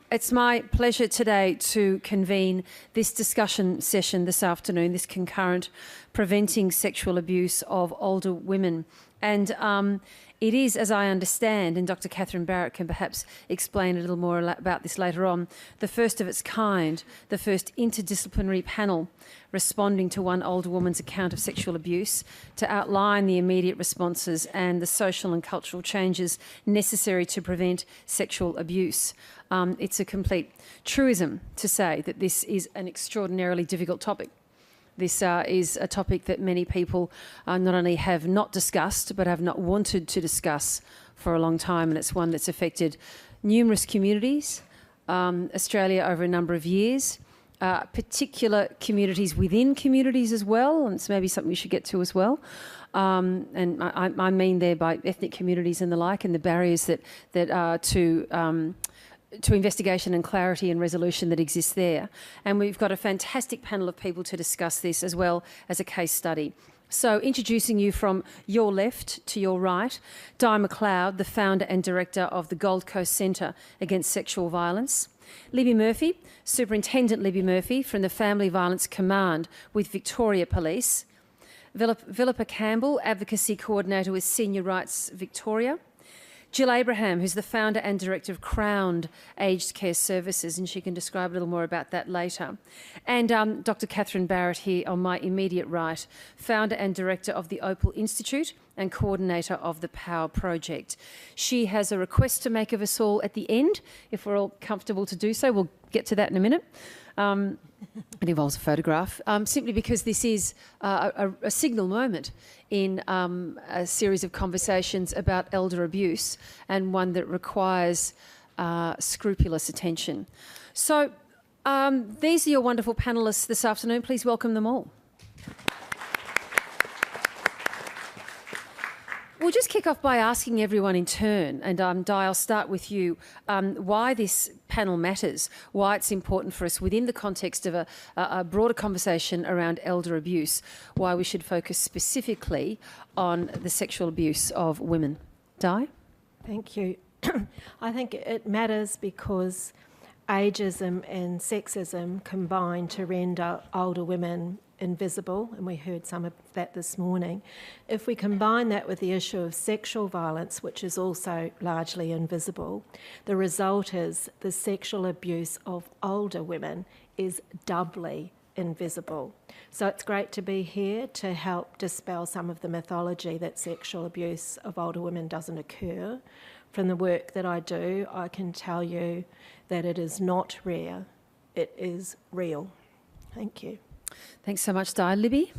It's my pleasure today to convene this discussion session this afternoon, this concurrent Preventing Sexual Abuse of Older Women. And it is, as I understand, and Dr. Catherine Barrett can perhaps explain a little more about this later on, the first of its kind, the first interdisciplinary panel responding to one older woman's account of sexual abuse to outline the immediate responses and the social and cultural changes necessary to prevent sexual abuse. It's a complete truism to say that this is an extraordinarily difficult topic. This is a topic that many people not only have not discussed, but have not wanted to discuss for a long time, and it's one that's affected numerous communities, Australia over a number of years, particular communities within communities as well, and it's maybe something we should get to as well. And I mean there by ethnic communities and the like, and the barriers that are to investigation and clarity and resolution that exists there. And we've got a fantastic panel of people to discuss this as well as a case study. So introducing you from your left to your right, Di Macleod, the founder and director of the Gold Coast Centre Against Sexual Violence. Libby Murphy, Superintendent Libby Murphy from the Family Violence Command with Victoria Police. Phillipa Campbell, Advocacy Coordinator with Senior Rights Victoria. Jill Abraham, who's the founder and director of Crowned Aged Care Services, and she can describe a little more about that later. And Dr. Catherine Barrett here on my immediate right, founder and director of the OPAL Institute and coordinator of the Power Project. She has a request to make of us all at the end, if we're all comfortable to do so. We'll get to that in a minute. It involves a photograph, simply because this is a signal moment in a series of conversations about elder abuse, and one that requires scrupulous attention. So these are your wonderful panellists this afternoon. Please welcome them all. We'll just kick off by asking everyone in turn, and Di, I'll start with you, why this panel matters, why it's important for us within the context of a broader conversation around elder abuse, why we should focus specifically on the sexual abuse of women. Di? Thank you. I think it matters because ageism and sexism combine to render older women invisible, and we heard some of that this morning. If we combine that with the issue of sexual violence, which is also largely invisible, the result is the sexual abuse of older women is doubly invisible. So it's great to be here to help dispel some of the mythology that sexual abuse of older women doesn't occur. From the work that I do, I can tell you that it is not rare, it is real. Thank you. Thanks so much, Di. Libby?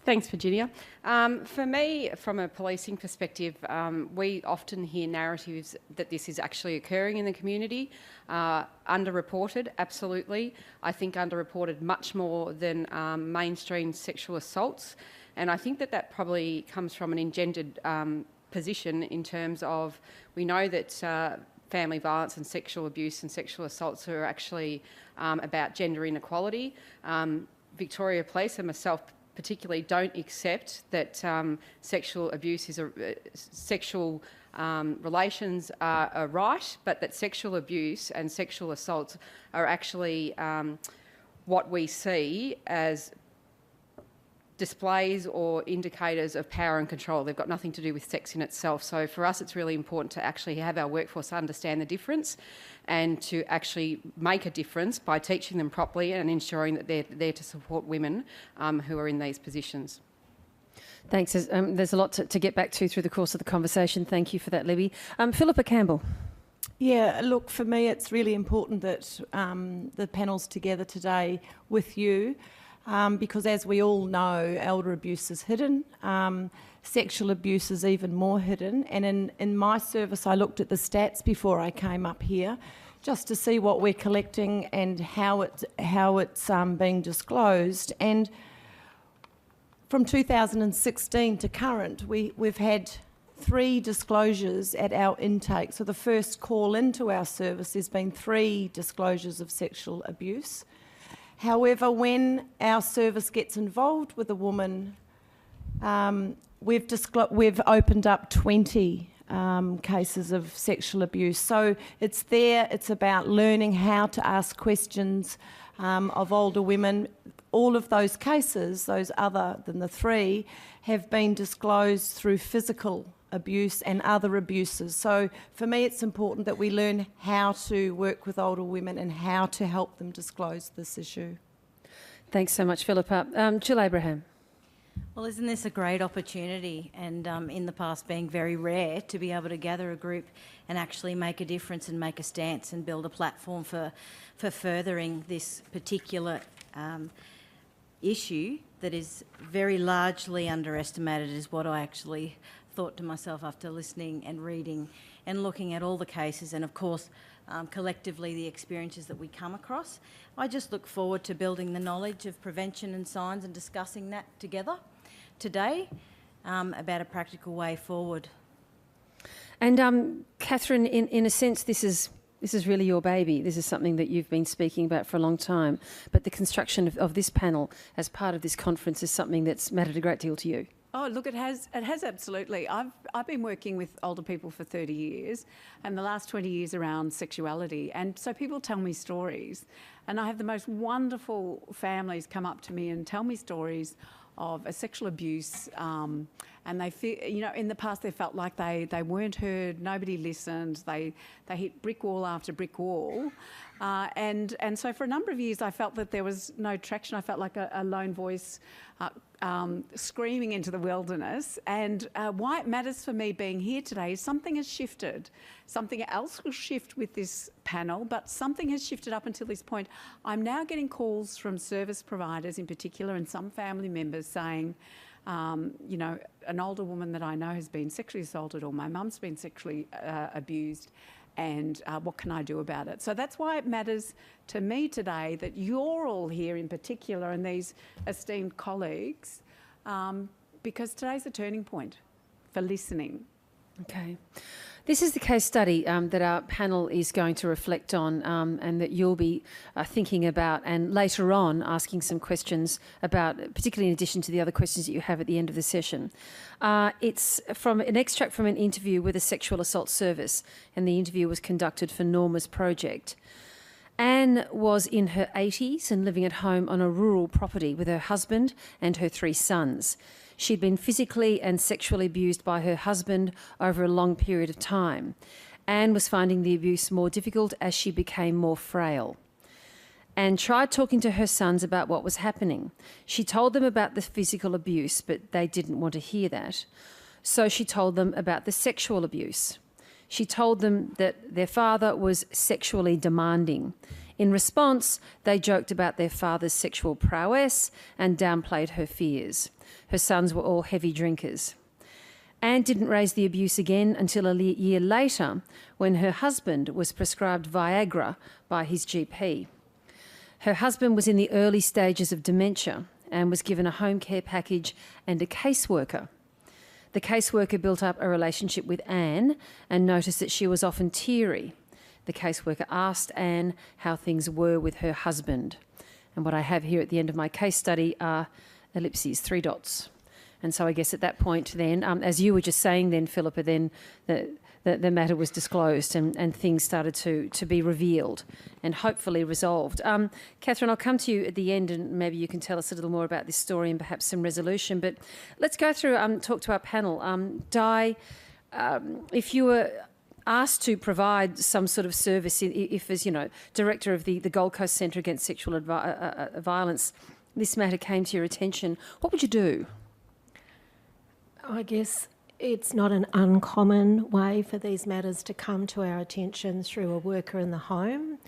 Thanks, Virginia. For me, from a policing perspective, we often hear narratives that this is actually occurring in the community. Underreported, absolutely. I think underreported much more than mainstream sexual assaults. And I think that probably comes from an engendered position in terms of, we know that family violence and sexual abuse and sexual assaults are actually about gender inequality. Victoria Police and myself particularly don't accept that sexual abuse is sexual relations are right, but that sexual abuse and sexual assaults are actually what we see as displays or indicators of power and control. They've got nothing to do with sex in itself. So for us, it's really important to actually have our workforce understand the difference and to actually make a difference by teaching them properly and ensuring that they're there to support women who are in these positions. Thanks. There's a lot to get back to through the course of the conversation. Thank you for that, Libby. Phillipa Campbell. Yeah, look, for me, it's really important that the panel's together today with you. Because as we all know, elder abuse is hidden, sexual abuse is even more hidden. And in my service, I looked at the stats before I came up here, just to see what we're collecting and how it's being disclosed. And from 2016 to current, we've had 3 disclosures at our intake. So the first call into our service, there's been 3 disclosures of sexual abuse. However, when our service gets involved with a woman, we've opened up 20 cases of sexual abuse. So it's there, it's about learning how to ask questions of older women. All of those cases, those other than the 3, have been disclosed through physical abuse and other abuses. So for me, it's important that we learn how to work with older women and how to help them disclose this issue. Thanks so much, Phillipa. Jill Abraham. Well, isn't this a great opportunity, and in the past being very rare, to be able to gather a group and actually make a difference and make a stance and build a platform for furthering this particular issue that is very largely underestimated, is what I actually thought to myself after listening and reading and looking at all the cases and, of course, collectively the experiences that we come across. I just look forward to building the knowledge of prevention and signs and discussing that together today about a practical way forward. And Catherine, in a sense, this is really your baby. This is something that you've been speaking about for a long time. But the construction of this panel as part of this conference is something that's mattered a great deal to you. Oh, look, it has absolutely. I've been working with older people for 30 years and the last 20 years around sexuality. And so people tell me stories, and I have the most wonderful families come up to me and tell me stories of a sexual abuse, and they feel, in the past they felt like they weren't heard, nobody listened, they hit brick wall after brick wall, and so for a number of years I felt that there was no traction. I felt like a lone voice screaming into the wilderness. And why it matters for me being here today is something has shifted. Something else will shift with this panel, but something has shifted up until this point. I'm now getting calls from service providers in particular and some family members saying, an older woman that I know has been sexually assaulted, or my mum's been sexually abused, and what can I do about it? So that's why it matters to me today that you're all here in particular and these esteemed colleagues, because today's a turning point for listening. Okay. This is the case study that our panel is going to reflect on, and that you'll be thinking about, and later on asking some questions about, particularly in addition to the other questions that you have at the end of the session. It's from an extract from an interview with a sexual assault service, and the interview was conducted for Norma's project. Anne was in her 80s and living at home on a rural property with her husband and her 3 sons. She'd been physically and sexually abused by her husband over a long period of time. Anne was finding the abuse more difficult as she became more frail. Anne tried talking to her sons about what was happening. She told them about the physical abuse, but they didn't want to hear that. So she told them about the sexual abuse. She told them that their father was sexually demanding. In response, they joked about their father's sexual prowess and downplayed her fears. Her sons were all heavy drinkers. Anne didn't raise the abuse again until a year later, when her husband was prescribed Viagra by his GP. Her husband was in the early stages of dementia and was given a home care package and a caseworker. The caseworker built up a relationship with Anne and noticed that she was often teary. The caseworker asked Anne how things were with her husband. And what I have here at the end of my case study are ellipses, 3 dots. And so I guess at that point then, as you were just saying then, Phillipa, then the matter was disclosed and things started to be revealed and hopefully resolved. Catherine, I'll come to you at the end and maybe you can tell us a little more about this story and perhaps some resolution. But let's go through, talk to our panel. Di, if you were asked to provide some sort of service, if as director of the Gold Coast Centre Against Sexual Violence, this matter came to your attention, what would you do? I guess it's not an uncommon way for these matters to come to our attention through a worker in the home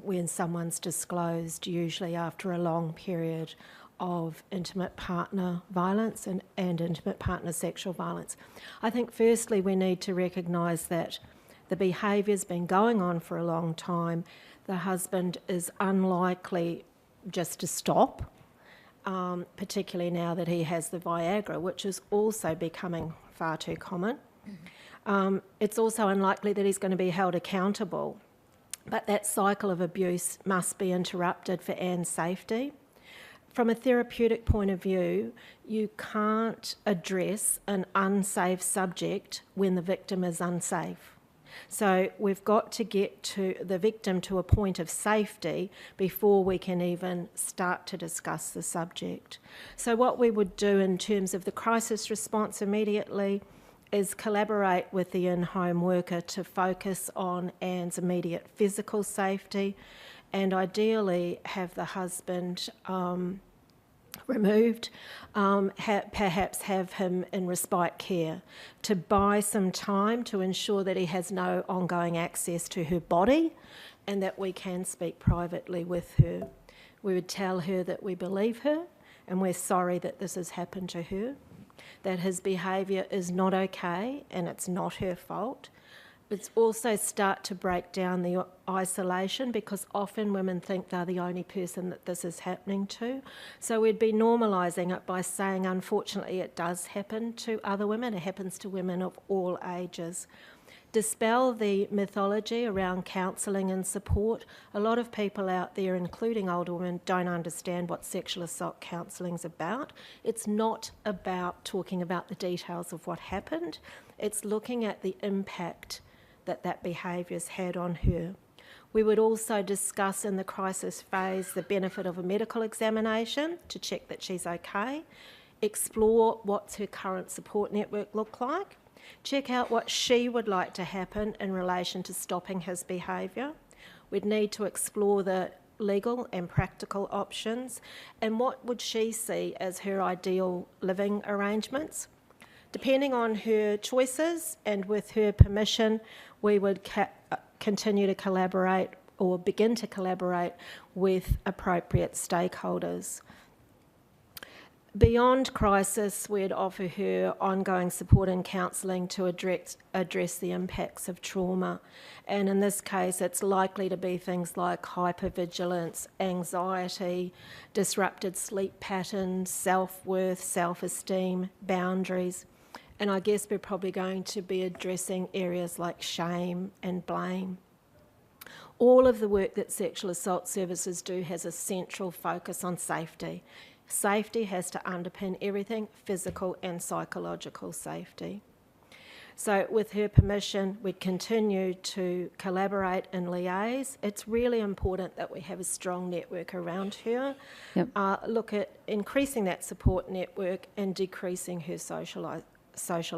when someone's disclosed, usually after a long period of intimate partner violence and intimate partner sexual violence. I think firstly we need to recognise that the behaviour's been going on for a long time. The husband is unlikely just to stop, particularly now that he has the Viagra, which is also becoming far too common. It's also unlikely that he's going to be held accountable, but that cycle of abuse must be interrupted for Anne's safety. from a therapeutic point of view, you can't address an unsafe subject when the victim is unsafe. So we've got to get to the victim to a point of safety before we can even start to discuss the subject. So what we would do in terms of the crisis response immediately is collaborate with the in-home worker to focus on Anne's immediate physical safety, and ideally have the husband removed, perhaps have him in respite care to buy some time to ensure that he has no ongoing access to her body and that we can speak privately with her. We would tell her that we believe her and we're sorry that this has happened to her, that his behaviour is not okay and it's not her fault. It's also start to break down the isolation, because often women think they're the only person that this is happening to. So we'd be normalising it by saying, unfortunately, it does happen to other women. It happens to women of all ages. Dispel the mythology around counselling and support. A lot of people out there, including older women, don't understand what sexual assault counselling's about. It's not about talking about the details of what happened. It's looking at the impact that behaviour's had on her. We would also discuss in the crisis phase the benefit of a medical examination to check that she's okay, explore what's her current support network look like, check out what she would like to happen in relation to stopping his behaviour. We'd need to explore the legal and practical options and what would she see as her ideal living arrangements. Depending on her choices and with her permission, we would continue to collaborate or begin to collaborate with appropriate stakeholders. Beyond crisis, we'd offer her ongoing support and counselling to address the impacts of trauma. And in this case, it's likely to be things like hypervigilance, anxiety, disrupted sleep patterns, self-worth, self-esteem, boundaries. And I guess we're probably going to be addressing areas like shame and blame. All of the work that sexual assault services do has a central focus on safety. Safety has to underpin everything, physical and psychological safety. So with her permission, we'd continue to collaborate and liaise. It's really important that we have a strong network around her. Yep. Look at increasing that support network and decreasing her social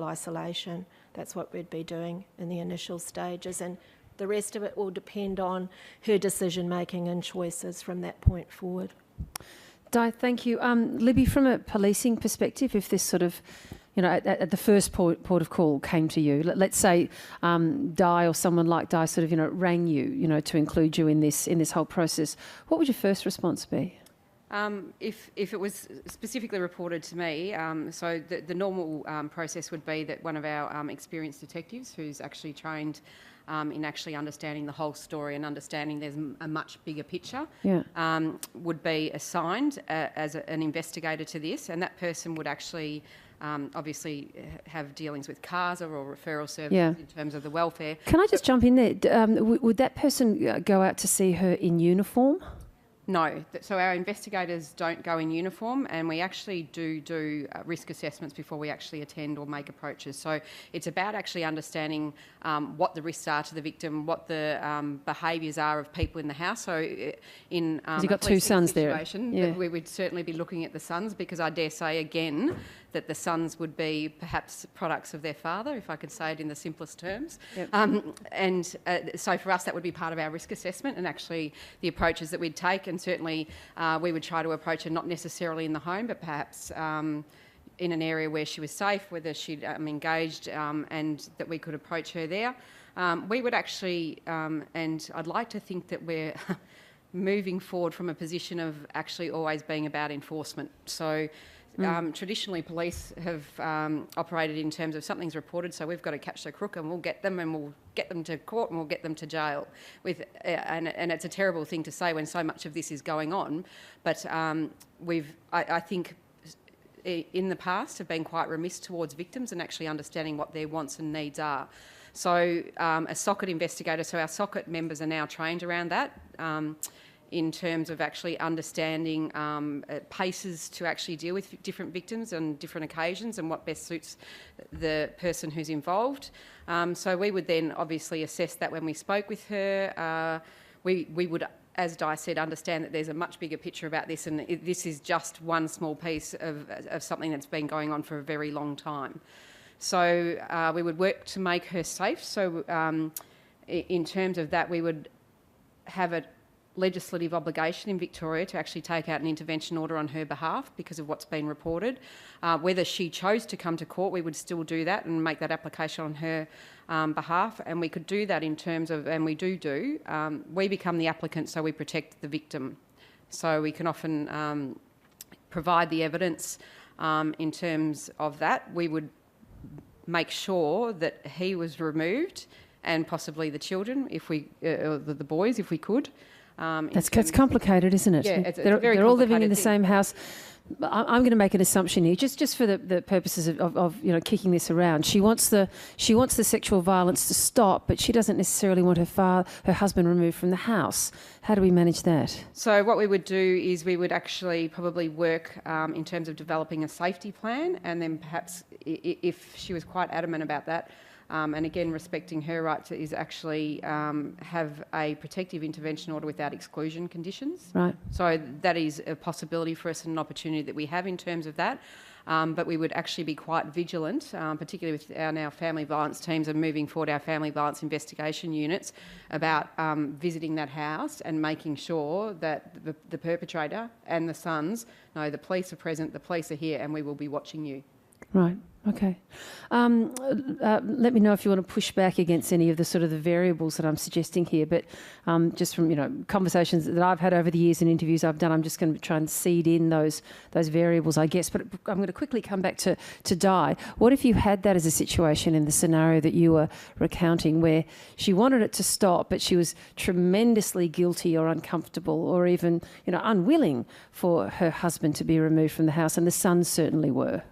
isolation. That's what we'd be doing in the initial stages, and the rest of it will depend on her decision making and choices from that point forward. Di, thank you. Libby, from a policing perspective, if this sort of, at the first port of call came to you, let's say Di or someone like Di sort of, rang you, to include you in this whole process, what would your first response be? If it was specifically reported to me, so the normal process would be that one of our experienced detectives, who's actually trained in actually understanding the whole story and understanding there's a much bigger picture, would be assigned as an investigator to this, and that person would actually obviously have dealings with CASA or referral services in terms of the welfare. Can I just jump in there? Would that person go out to see her in uniform? No. So our investigators don't go in uniform, and we actually do risk assessments before we actually attend or make approaches. So it's about actually understanding what the risks are to the victim, what the behaviours are of people in the house. So in you've got two sons there. We would certainly be looking at the sons, because I dare say again that the sons would be perhaps products of their father, if I could say it in the simplest terms. Yep. So for us, that would be part of our risk assessment and actually the approaches that we'd take. And certainly we would try to approach her not necessarily in the home, but perhaps in an area where she was safe, whether she'd engaged, and that we could approach her there. We would actually, and I'd like to think that we're moving forward from a position of actually always being about enforcement. So traditionally police have operated in terms of something's reported, so we've got to catch the crook and we'll get them to court and we'll get them to jail. And it's a terrible thing to say when so much of this is going on, but I think in the past have been quite remiss towards victims and actually understanding what their wants and needs are. So a socket investigator, so our socket members are now trained around that. in terms of actually understanding paces to actually deal with different victims on different occasions and what best suits the person who's involved. So we would then obviously assess that when we spoke with her. We would, as Di said, understand that there's a much bigger picture about this, and this is just one small piece of something that's been going on for a very long time. So we would work to make her safe. So in terms of that, we would have a legislative obligation in Victoria to actually take out an intervention order on her behalf because of what's been reported. Whether she chose to come to court, we would still do that and make that application on her behalf. And we could do that in terms of, and we do, we become the applicant so we protect the victim. So we can often provide the evidence in terms of that. We would make sure that he was removed and possibly the children, if we, or the boys, if we could. That's complicated, isn't it? Yeah, they're all living in the same house. I'm going to make an assumption here, just for the purposes of kicking this around. She wants the sexual violence to stop, but she doesn't necessarily want her husband removed from the house. How do we manage that? So what we would do is we would actually probably work in terms of developing a safety plan, and then perhaps if she was quite adamant about that, and again, respecting her right to is actually have a protective intervention order without exclusion conditions. Right. So that is a possibility for us and an opportunity that we have in terms of that. But we would actually be quite vigilant, particularly with our now family violence teams and moving forward our family violence investigation units, about visiting that house and making sure that the perpetrator and the sons know the police are present, the police are here, and we will be watching you. Right. Okay. Let me know if you want to push back against any of the sort of the variables that I'm suggesting here. But just from conversations that I've had over the years and interviews I've done, I'm just going to try and seed in those variables, I guess. But I'm going to quickly come back to Di. What if you had that as a situation in the scenario that you were recounting, where she wanted it to stop, but she was tremendously guilty or uncomfortable or even unwilling for her husband to be removed from the house, and the sons certainly were?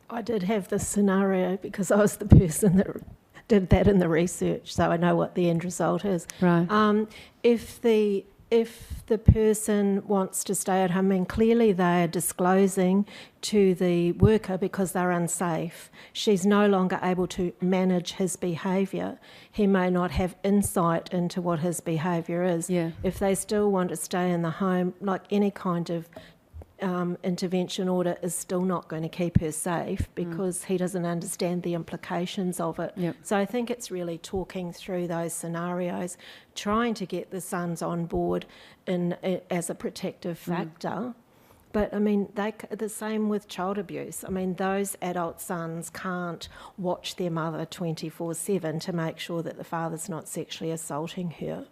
I did have this scenario because I was the person that did that in the research, so I know what the end result is. Right. If the person wants to stay at home, and clearly they are disclosing to the worker because they're unsafe, she's no longer able to manage his behaviour. He may not have insight into what his behaviour is. Yeah. If they still want to stay in the home, like any kind of intervention order is still not going to keep her safe because he doesn't understand the implications of it. Yep. So I think it's really talking through those scenarios, trying to get the sons on board as a protective factor. But I mean, the same with child abuse. I mean, those adult sons can't watch their mother 24/7 to make sure that the father's not sexually assaulting her.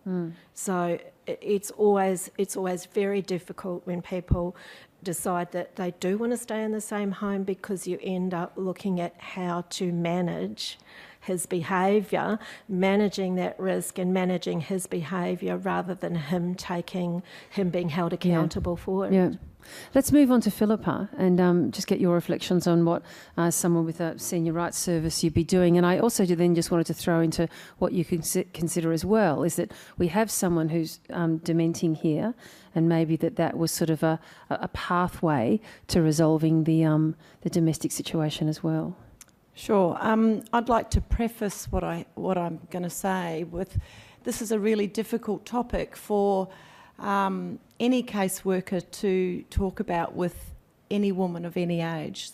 So it's always very difficult when people decide that they do want to stay in the same home, because you end up looking at how to manage his behaviour, managing that risk and managing his behaviour rather than him being held accountable for it. Yeah. Let's move on to Phillipa and just get your reflections on what someone with a senior rights service you'd be doing. And I also then just wanted to throw into what you can consider as well, is that we have someone who's dementing here, and maybe that was sort of a pathway to resolving the domestic situation as well. Sure. I'd like to preface what I'm going to say with, this is a really difficult topic for any caseworker to talk about with any woman of any age,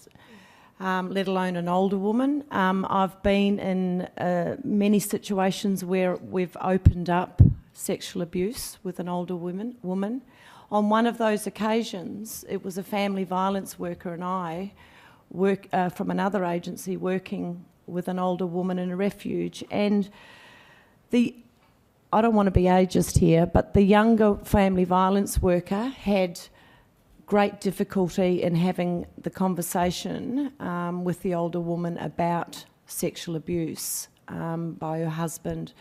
let alone an older woman. I've been in many situations where we've opened up sexual abuse with an older woman. On one of those occasions, it was a family violence worker and I from another agency working with an older woman in a refuge, and I don't want to be ageist here, but the younger family violence worker had great difficulty in having the conversation with the older woman about sexual abuse by her husband.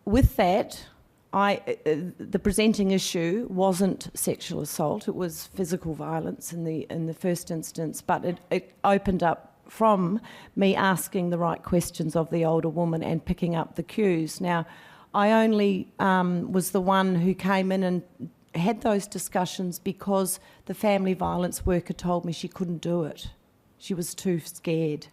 With that, the presenting issue wasn't sexual assault; it was physical violence in the first instance. But it opened up from me asking the right questions of the older woman and picking up the cues. Now, I only was the one who came in and had those discussions because the family violence worker told me she couldn't do it. She was too scared.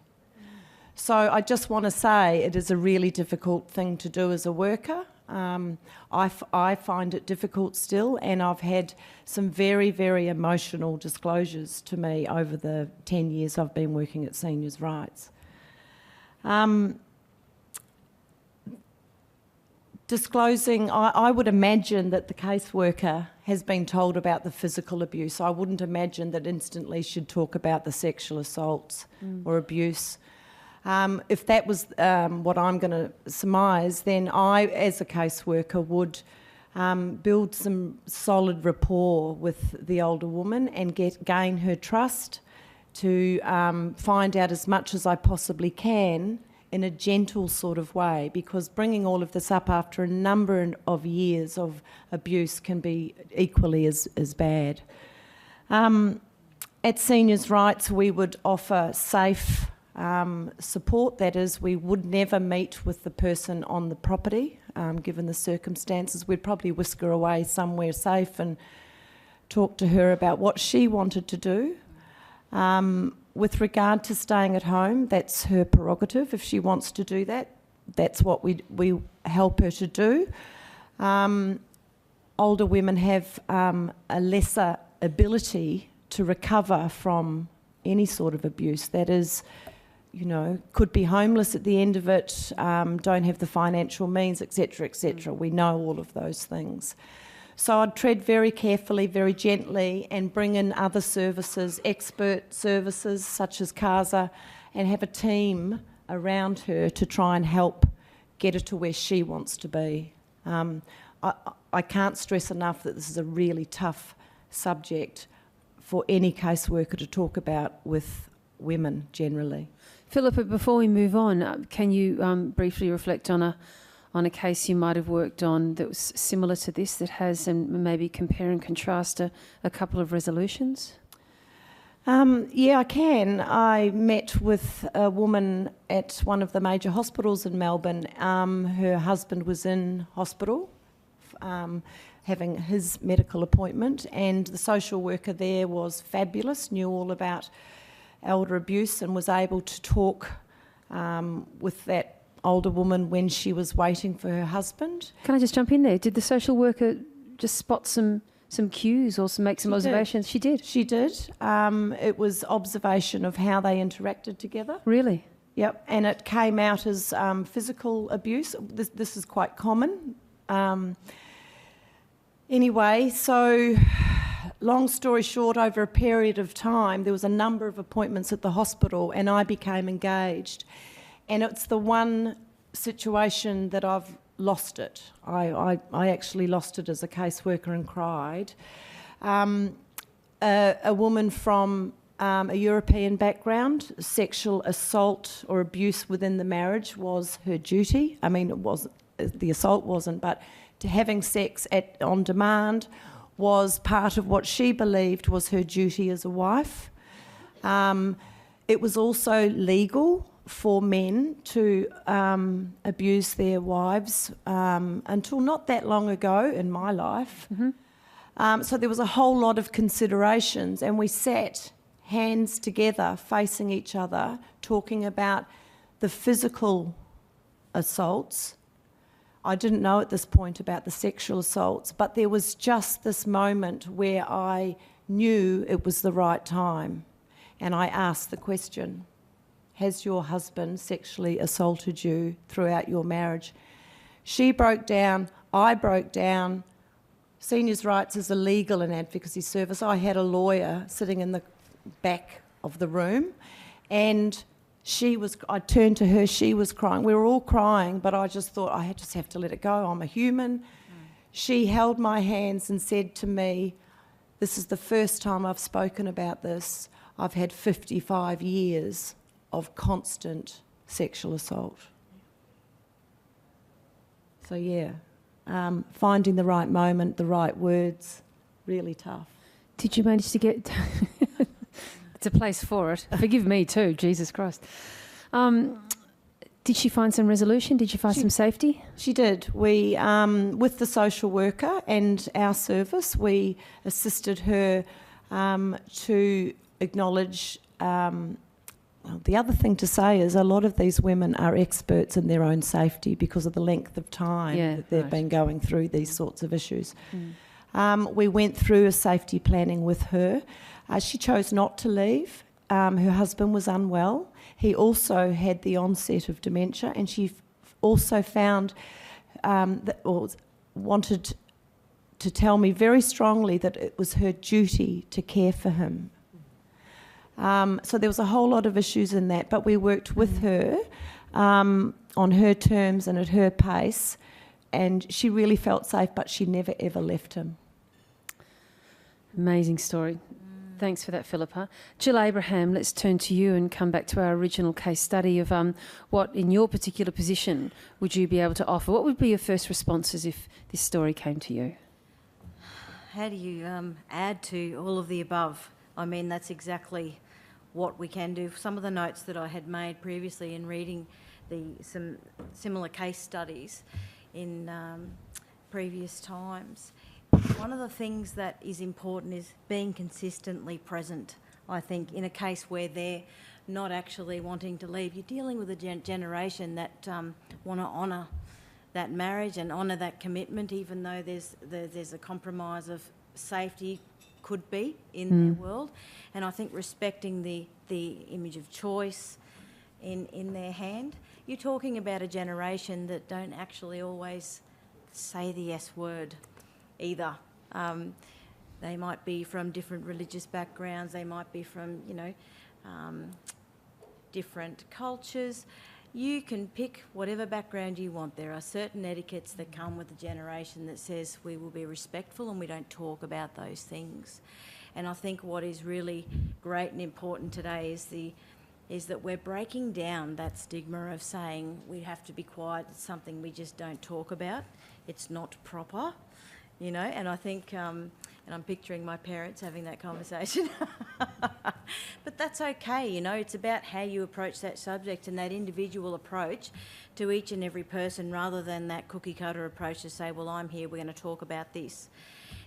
So I just want to say it is a really difficult thing to do as a worker. I find it difficult still, and I've had some very, very emotional disclosures to me over the 10 years I've been working at Seniors' Rights. Disclosing, I would imagine that the caseworker has been told about the physical abuse. I wouldn't imagine that instantly she'd talk about the sexual assaults or abuse. If that was what I'm going to surmise, then I, as a caseworker, would build some solid rapport with the older woman and gain her trust to find out as much as I possibly can in a gentle sort of way, because bringing all of this up after a number of years of abuse can be equally as bad. At Seniors' Rights, we would offer safe support. That is, we would never meet with the person on the property, given the circumstances. We'd probably whisk her away somewhere safe and talk to her about what she wanted to do. With regard to staying at home, that's her prerogative. If she wants to do that, that's what we help her to do. Older women have a lesser ability to recover from any sort of abuse. That is, you know, could be homeless at the end of it, don't have the financial means, etc., etc. We know all of those things. So I'd tread very carefully, very gently, and bring in other services, expert services such as CASA, and have a team around her to try and help get her to where she wants to be. I can't stress enough that this is a really tough subject for any caseworker to talk about with women generally. Phillipa, before we move on, can you briefly reflect on a case you might have worked on that was similar to this, that has, and maybe compare and contrast a couple of resolutions? Yeah, I can. I met with a woman at one of the major hospitals in Melbourne. Her husband was in hospital having his medical appointment, and the social worker there was fabulous, knew all about elder abuse and was able to talk with that older woman when she was waiting for her husband. Can I just jump in there? Did the social worker just spot some cues or make some observations? She did. She did. It was observation of how they interacted together. Really? Yep, and it came out as physical abuse. This is quite common. Anyway, so long story short, over a period of time, there was a number of appointments at the hospital and I became engaged. And it's the one situation that I've lost it. I actually lost it as a caseworker and cried. A woman from a European background, sexual assault or abuse within the marriage was her duty. I mean, the assault wasn't, but having sex on demand was part of what she believed was her duty as a wife. It was also legal for men to abuse their wives until not that long ago in my life. Mm-hmm. So there was a whole lot of considerations, and we sat hands together facing each other talking about the physical assaults. I didn't know at this point about the sexual assaults, but there was just this moment where I knew it was the right time, and I asked the question, has your husband sexually assaulted you throughout your marriage? She broke down, I broke down. Seniors' Rights is a legal and advocacy service. I had a lawyer sitting in the back of the room, and I turned to her, she was crying. We were all crying, but I just thought I just have to let it go. I'm a human. She held my hands and said to me, this is the first time I've spoken about this. I've had 55 years of constant sexual assault. So yeah, finding the right moment, the right words, really tough. Did you manage to get... It's a place for it. Forgive me too, Jesus Christ. Did she find some resolution? Did you find some safety? She did. We, with the social worker and our service, we assisted her to acknowledge. Well, the other thing to say is a lot of these women are experts in their own safety because of the length of time that they've been going through these sorts of issues. We went through a safety planning with her. She chose not to leave. Her husband was unwell. He also had the onset of dementia, and she also found wanted to tell me very strongly that it was her duty to care for him. So there was a whole lot of issues in that, but we worked with her on her terms and at her pace, and she really felt safe, but she never ever left him. Amazing story. Thanks for that, Phillipa. Jill Abraham, let's turn to you and come back to our original case study of what, in your particular position, would you be able to offer? What would be your first responses if this story came to you? How do you add to all of the above? I mean, that's exactly what we can do. Some of the notes that I had made previously in reading some similar case studies in previous times, one of the things that is important is being consistently present. I think in a case where they're not actually wanting to leave, you're dealing with a generation that want to honour that marriage and honour that commitment, even though there's a compromise of safety could be in their world. And I think respecting the image of choice in their hand. You're talking about a generation that don't actually always say the S word either. They might be from different religious backgrounds, they might be from, different cultures. You can pick whatever background you want. There are certain etiquettes that come with a generation that says we will be respectful and we don't talk about those things. And I think what is really great and important today is that we're breaking down that stigma of saying we have to be quiet, it's something we just don't talk about, it's not proper, and I think, and I'm picturing my parents having that conversation, but that's okay, it's about how you approach that subject and that individual approach to each and every person rather than that cookie cutter approach to say, well, I'm here, we're going to talk about this.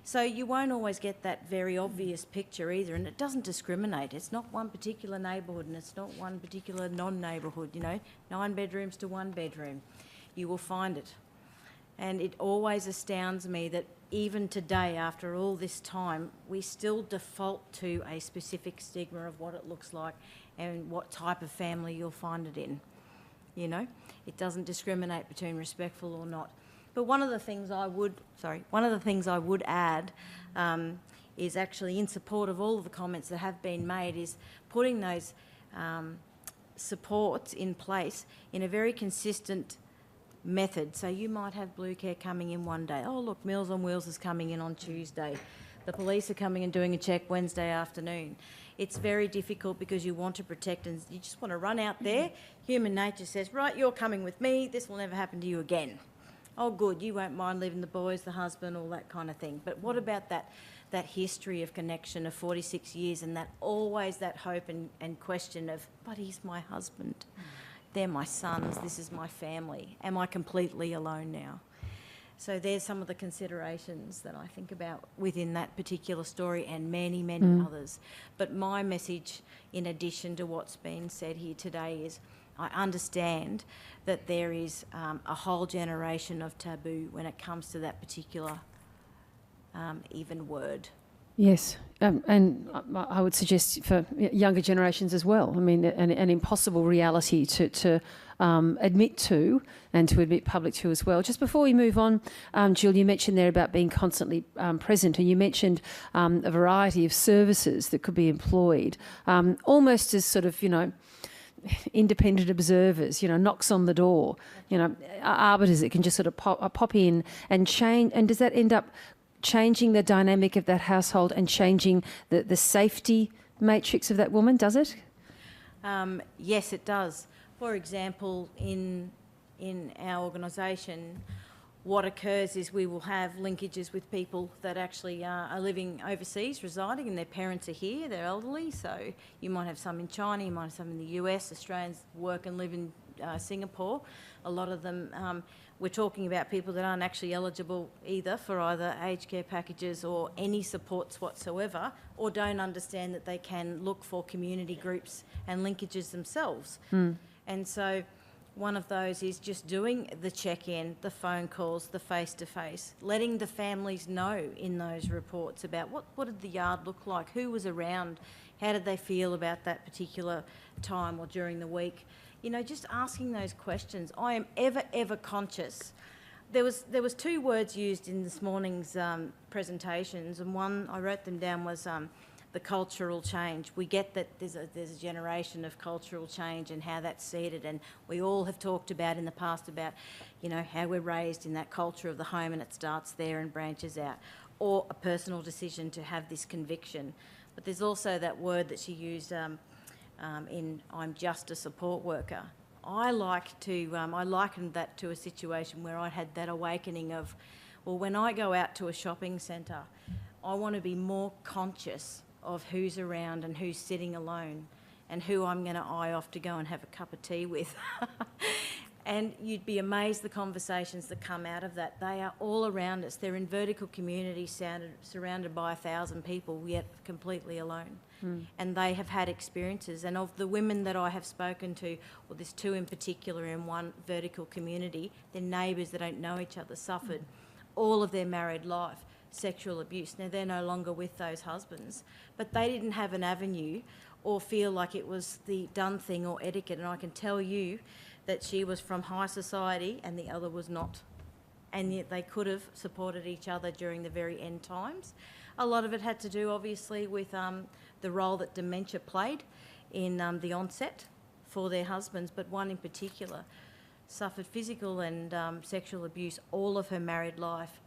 So you won't always get that very obvious picture either, and it doesn't discriminate. It's not one particular neighbourhood and it's not one particular non-neighbourhood, 9 bedrooms to 1 bedroom. You will find it. And it always astounds me that even today, after all this time, we still default to a specific stigma of what it looks like and what type of family you'll find it in. It doesn't discriminate between respectful or not. But one of the things I would add is actually in support of all of the comments that have been made is putting those supports in place in a very consistent method. So you might have Blue Care coming in one day. Oh, look, Meals on Wheels is coming in on Tuesday. The police are coming and doing a check Wednesday afternoon. It's very difficult because you want to protect and you just want to run out there. Human nature says, right, you're coming with me. This will never happen to you again. Oh, good, you won't mind leaving the boys, the husband, all that kind of thing. But what about that history of connection of 46 years and always that hope and question of, but he's my husband. They're my sons, this is my family. Am I completely alone now? So there's some of the considerations that I think about within that particular story and many, many others. But my message, in addition to what's been said here today, is I understand that there is a whole generation of taboo when it comes to that particular even word. Yes, and I would suggest for younger generations as well. I mean, an impossible reality to admit to and to admit public to as well. Just before we move on, Jill, you mentioned there about being constantly present, and you mentioned a variety of services that could be employed, almost as sort of, independent observers, knocks on the door, arbiters that can just sort of pop in and change. And does that end up changing the dynamic of that household and changing the safety matrix of that woman, does it? Yes, it does. For example, in our organisation, what occurs is we will have linkages with people that actually are living overseas, residing, and their parents are here, they're elderly, so you might have some in China, you might have some in the US. Australians work and live in Singapore. A lot of them, we're talking about people that aren't actually eligible either for either aged care packages or any supports whatsoever, or don't understand that they can look for community groups and linkages themselves. And so one of those is just doing the check-in, the phone calls, the face-to-face, letting the families know in those reports about what did the yard look like, who was around, how did they feel about that particular time or during the week. You know, just asking those questions. I am ever conscious. There was 2 words used in this morning's presentations, and one, I wrote them down, was the cultural change. We get that there's a generation of cultural change and how that's seeded, and we all have talked about in the past about, you know, how we're raised in that culture of the home and it starts there and branches out, or a personal decision to have this conviction. But there's also that word that she used in "I'm just a support worker." I likened that to a situation where I had that awakening of, well, when I go out to a shopping centre, I want to be more conscious of who's around and who's sitting alone and who I'm going to eye off to go and have a cup of tea with. And you'd be amazed the conversations that come out of that. They are all around us. They're in vertical communities surrounded by 1,000 people, yet completely alone. And they have had experiences. And of the women that I have spoken to, well, there's 2 in particular in one vertical community, their neighbours that don't know each other suffered all of their married life sexual abuse. Now, they're no longer with those husbands, but they didn't have an avenue or feel like it was the done thing or etiquette. And I can tell you that she was from high society and the other was not. And yet they could have supported each other during the very end times. A lot of it had to do, obviously, with the role that dementia played in the onset for their husbands, but one in particular suffered physical and sexual abuse all of her married life,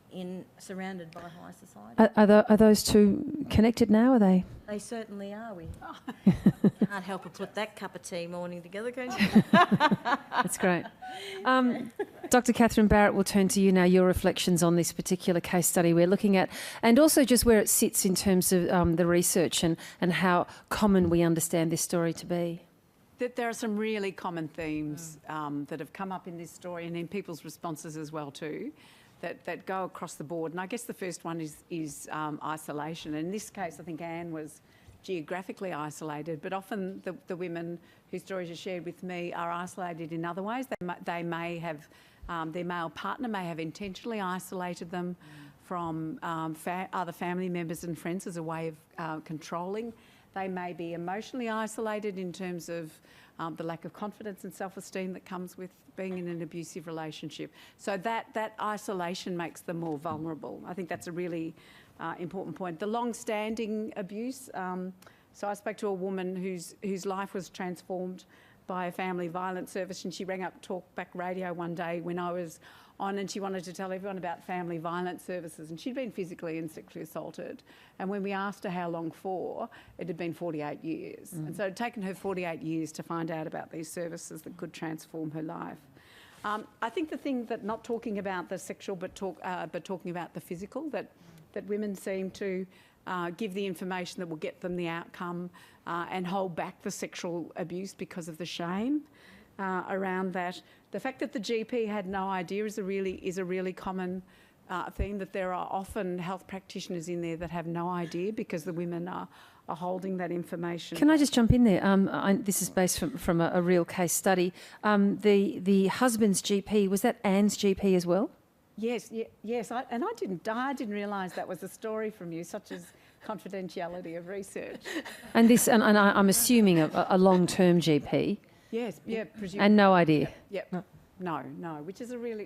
surrounded by high society. Are those 2 connected now? Are they? They certainly are. We can't help but put that cup of tea morning together, can you? That's great. Dr. Catherine Barrett, we'll turn to you now, your reflections on this particular case study we're looking at, and also just where it sits in terms of the research and how common we understand this story to be. That there are some really common themes that have come up in this story and in people's responses as well too, that go across the board. And I guess the first one is isolation. In this case, I think Anne was geographically isolated, but often the women whose stories are shared with me are isolated in other ways. They may have, their male partner may have intentionally isolated them from other family members and friends as a way of controlling. They may be emotionally isolated in terms of the lack of confidence and self-esteem that comes with being in an abusive relationship. So that isolation makes them more vulnerable. I think that's a really important point. The long-standing abuse. So I spoke to a woman whose life was transformed by a family violence service, and she rang up Talkback Radio one day when I was on, and she wanted to tell everyone about family violence services, and she'd been physically and sexually assaulted. And when we asked her how long for, it had been 48 years. And so it had taken her 48 years to find out about these services that could transform her life. I think the thing that not talking about the sexual but talking about the physical, that women seem to give the information that will get them the outcome and hold back the sexual abuse because of the shame around that. The fact that the GP had no idea is a really common theme, that there are often health practitioners in there that have no idea because the women are holding that information. Can I just jump in there? This is based from a real case study. The husband's GP, was that Anne's GP as well? Yes. I didn't realise that was a story from you, such as confidentiality of research. And I'm assuming a long-term GP. Yes, yeah, presumably. And no idea. Yep. No, which is a really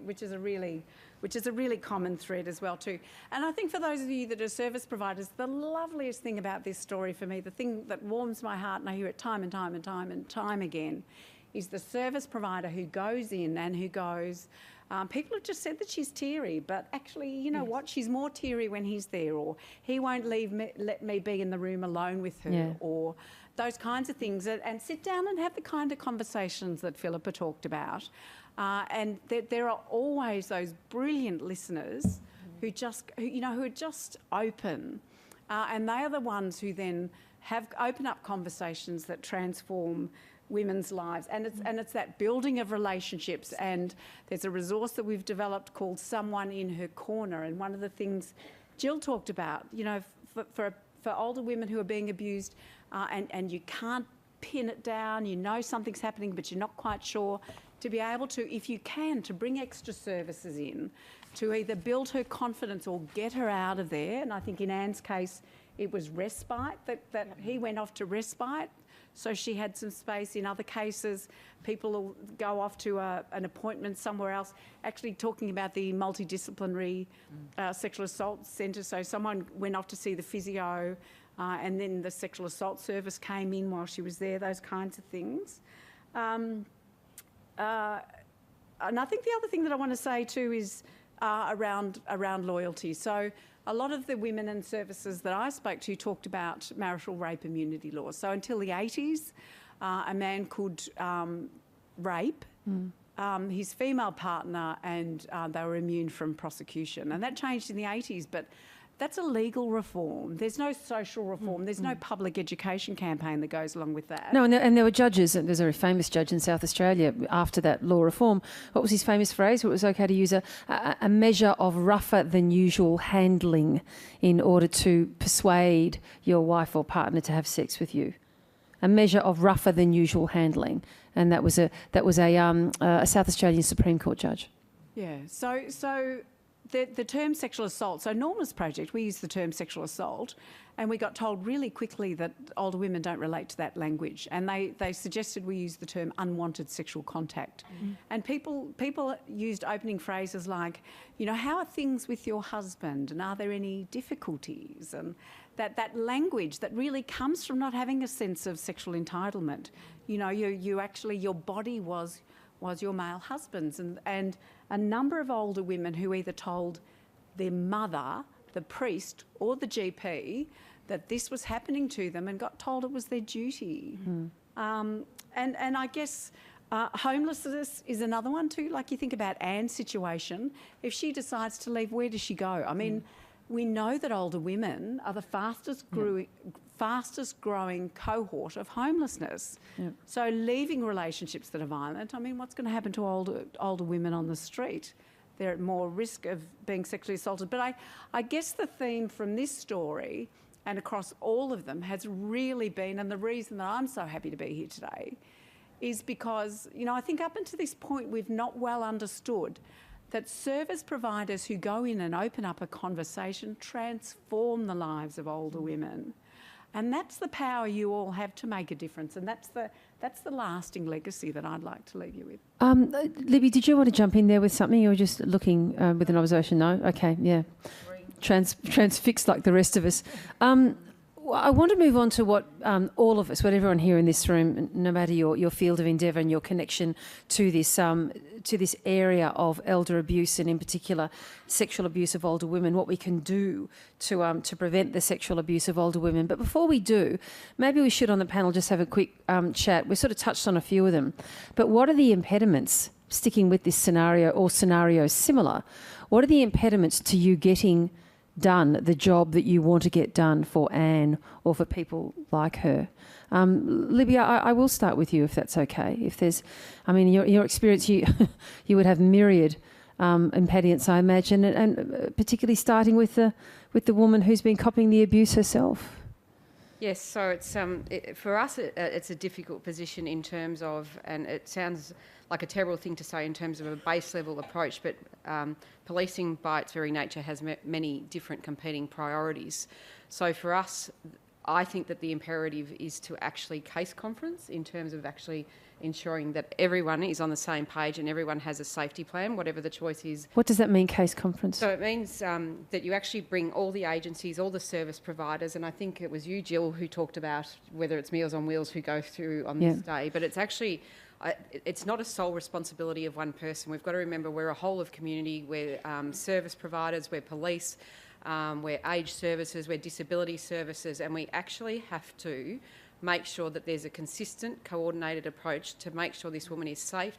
common thread as well too. And I think for those of you that are service providers, the loveliest thing about this story for me, the thing that warms my heart, and I hear it time and time again, is the service provider who goes in and who goes, people have just said that she's teary, but actually, you know what, she's more teary when he's there, or he won't let me be in the room alone with her, or those kinds of things, and sit down and have the kind of conversations that Phillipa talked about. And there are always those brilliant listeners who are just open, and they are the ones who then open up conversations that transform women's lives, and it's that building of relationships. And there's a resource that we've developed called Someone in Her Corner, and one of the things Jill talked about, you know, for older women who are being abused, and you can't pin it down, you know something's happening but you're not quite sure, to be able to, if you can, to bring extra services in to either build her confidence or get her out of there. And I think in Anne's case it was respite, that he went off to respite, so she had some space. In other cases, people will go off to an appointment somewhere else, actually talking about the multidisciplinary sexual assault centre. So someone went off to see the physio, and then the sexual assault service came in while she was there, those kinds of things. And I think the other thing that I want to say too is around loyalty. So a lot of the women and services that I spoke to talked about marital rape immunity laws. So until the 80s, a man could rape his female partner and they were immune from prosecution. And that changed in the 80s, but that's a legal reform. There's no social reform. There's no public education campaign that goes along with that. No, and there were judges, and there's a very famous judge in South Australia after that law reform. What was his famous phrase? It was okay to use a measure of rougher than usual handling in order to persuade your wife or partner to have sex with you. A measure of rougher than usual handling, and that was a South Australian Supreme Court judge. Yeah. So the term sexual assault, so Norma's project, we used the term sexual assault, and we got told really quickly that older women don't relate to that language, and they suggested we use the term unwanted sexual contact. And people used opening phrases like, you know, how are things with your husband, and are there any difficulties? And that language that really comes from not having a sense of sexual entitlement. You know, you actually, your body was your male husband's, and a number of older women who either told their mother, the priest or the GP that this was happening to them and got told it was their duty. And I guess homelessness is another one too. Like, you think about Anne's situation, if she decides to leave, where does she go? I mean, we know that older women are the fastest growing cohort of homelessness. Yep. So leaving relationships that are violent, I mean, what's going to happen to older women on the street? They're at more risk of being sexually assaulted. But I guess the theme from this story and across all of them has really been, and the reason that I'm so happy to be here today, is because, you know, I think up until this point we've not well understood that service providers who go in and open up a conversation transform the lives of older women. And that's the power you all have to make a difference, and that's the lasting legacy that I'd like to leave you with. Libby, did you want to jump in there with something? You were just looking with an observation. No? Okay, yeah. Transfixed like the rest of us. I want to move on to what all of us, what everyone here in this room, no matter your field of endeavour and your connection to this area of elder abuse, and in particular sexual abuse of older women, what we can do to prevent the sexual abuse of older women. But before we do, maybe we should on the panel just have a quick chat. We sort of touched on a few of them. But what are the impediments, sticking with this scenario or scenarios similar, what are the impediments to you getting done the job that you want to get done for Anne or for people like her? Libby, I will start with you if that's okay. If there's, I mean, your experience, you would have myriad impediments, I imagine, and particularly starting with the woman who's been copying the abuse herself. Yes, so it's for us it's a difficult position in terms of, and it sounds like a terrible thing to say in terms of a base level approach, but policing by its very nature has many different competing priorities. So for us, I think that the imperative is to actually case conference in terms of actually ensuring that everyone is on the same page and everyone has a safety plan, whatever the choice is. What does that mean, case conference? So it means that you actually bring all the agencies, all the service providers, and I think it was you, Jill, who talked about whether it's Meals on Wheels who go through on this day, but it's actually, it's not a sole responsibility of one person. We've got to remember we're a whole of community, we're service providers, we're police, we're aged services, we're disability services, and we actually have to make sure that there's a consistent, coordinated approach to make sure this woman is safe,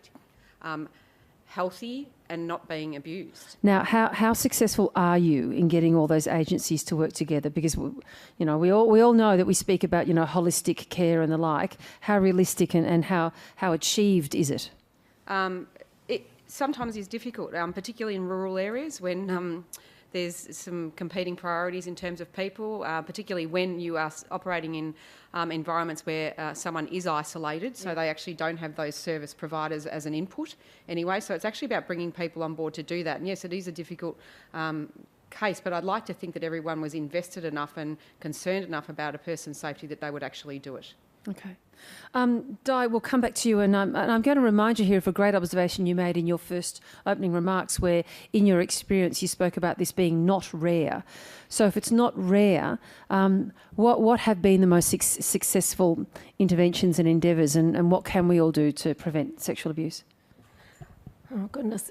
healthy and not being abused. Now, how successful are you in getting all those agencies to work together? Because we all know that we speak about holistic care and the like. How realistic and how achieved is it? It sometimes is difficult, particularly in rural areas when there's some competing priorities in terms of people, particularly when you are operating in environments where someone is isolated, so they actually don't have those service providers as an input anyway. So it's actually about bringing people on board to do that. And yes, it is a difficult case, but I'd like to think that everyone was invested enough and concerned enough about a person's safety that they would actually do it. Okay. Di, we'll come back to you, and I'm going to remind you here of a great observation you made in your first opening remarks where, in your experience, you spoke about this being not rare. So if it's not rare, what have been the most successful interventions and endeavours, and what can we all do to prevent sexual abuse? Oh, goodness.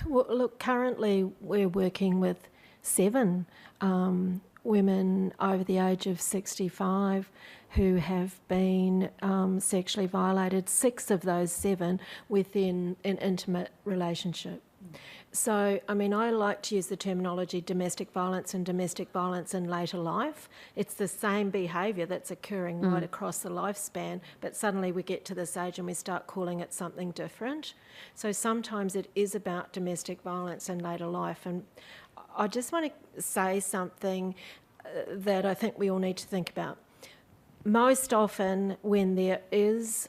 Well, look, currently we're working with 7 women over the age of 65 who have been sexually violated, 6 of those 7 within an intimate relationship. So, I mean, I like to use the terminology domestic violence and domestic violence in later life. It's the same behaviour that's occurring right across the lifespan, but suddenly we get to this age and we start calling it something different. So sometimes it is about domestic violence in later life. And I just want to say something that I think we all need to think about. Most often when there is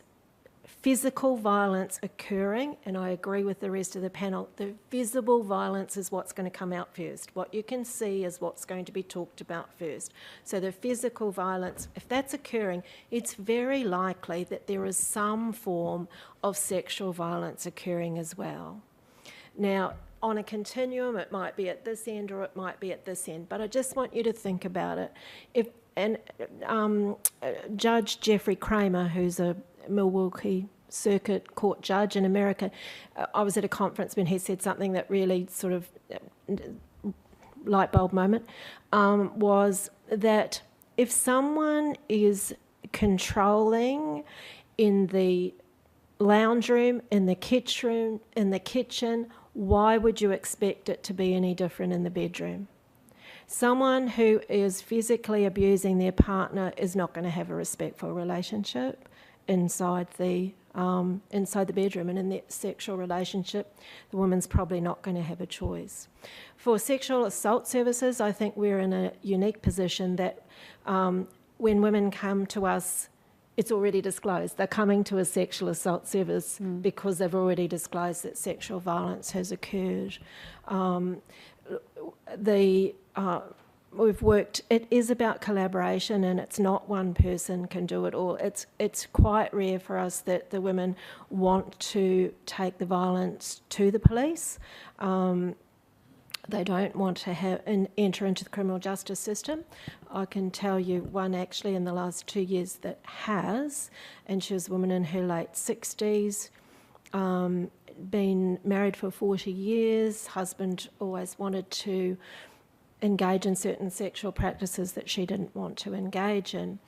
physical violence occurring, and I agree with the rest of the panel, the visible violence is what's going to come out first. What you can see is what's going to be talked about first. So the physical violence, if that's occurring, it's very likely that there is some form of sexual violence occurring as well. Now, on a continuum, it might be at this end or it might be at this end, but I just want you to think about it. Judge Jeffrey Kramer, who's a Milwaukee Circuit Court judge in America, I was at a conference when he said something that really sort of light bulb moment, was that if someone is controlling in the lounge room, in the kitchen, why would you expect it to be any different in the bedroom? Someone who is physically abusing their partner is not going to have a respectful relationship inside the bedroom, and in that sexual relationship, the woman's probably not going to have a choice. For sexual assault services, I think we're in a unique position that when women come to us, it's already disclosed. They're coming to a sexual assault service because they've already disclosed that sexual violence has occurred. We've worked, it is about collaboration, and it's not one person can do it all. It's quite rare for us that the women want to take the violence to the police. They don't want to enter into the criminal justice system. I can tell you one actually in the last 2 years that has, and she was a woman in her late 60s, been married for 40 years, husband always wanted to engage in certain sexual practices that she didn't want to engage in.